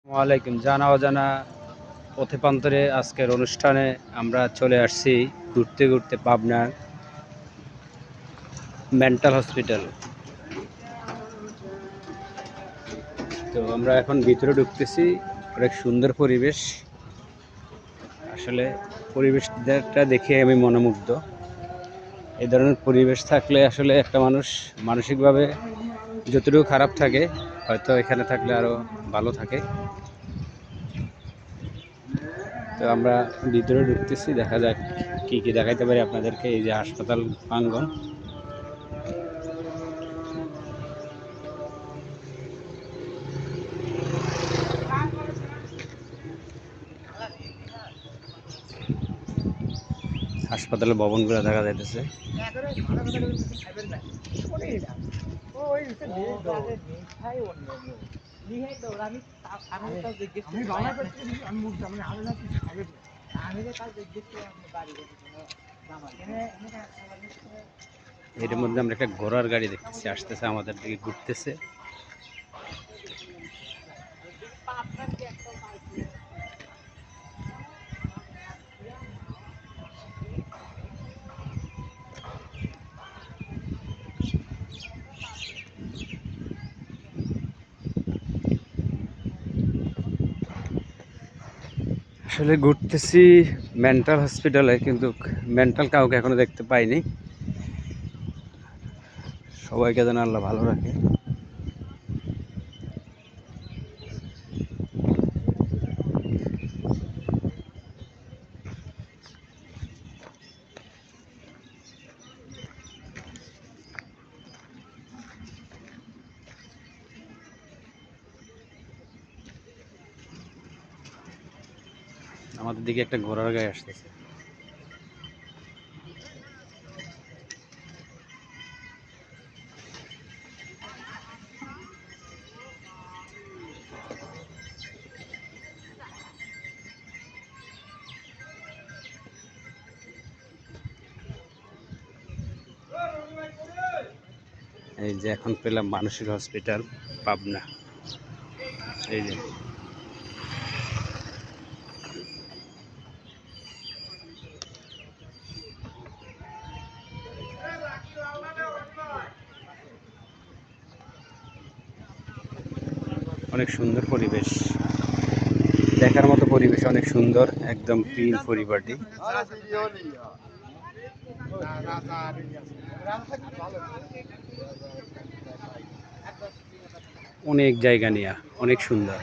ওয়ালাইকুম। জানা অজানা পথে প্রান্তরে আজকের অনুষ্ঠানে আমরা চলে আসছি ঘুরতে ঘুরতে পাবনার মেন্টাল হসপিটাল। তো আমরা এখন ভিতরে ঢুকতেছি। অনেক সুন্দর পরিবেশ, আসলে পরিবেশটা দেখে আমি মনোমুগ্ধ। এই ধরনের পরিবেশ থাকলে আসলে একটা মানুষ মানসিকভাবে যতটুকু খারাপ থাকে হয়তো এখানে থাকলে আরও ভালো থাকে। তো আমরা ভিতরে ঢুকতেছি, দেখা যাক কি কি দেখাইতে পারি আপনাদেরকে। এই যে হাসপাতাল প্রাঙ্গণ। হাসপাতালের ভবনগুলো দেখা যাইতেছে। এর মধ্যে আমরা একটা ঘোড়ার গাড়ি দেখতেছি, আসতেছে আমাদের দিকে, ঘুরতেছে। আসলে ঘুরতেছি মেন্টাল হসপিটালে, কিন্তু মেন্টাল কাউকে এখনো দেখতে পাইনি। সবাইকে যেন আল্লাহ ভালো রাখে। আমাদের দিকে একটা ঘোড়ার গাড়ি আসতেছে। এই যে এখন পেলাম মানসিক হসপিটাল পাবনা। এই যে অনেক সুন্দর পরিবেশ, দেখার মতো পরিবেশ, অনেক সুন্দর, একদম ক্লিন পরিপাটি। অনেক জায়গা নিয়ে, অনেক সুন্দর।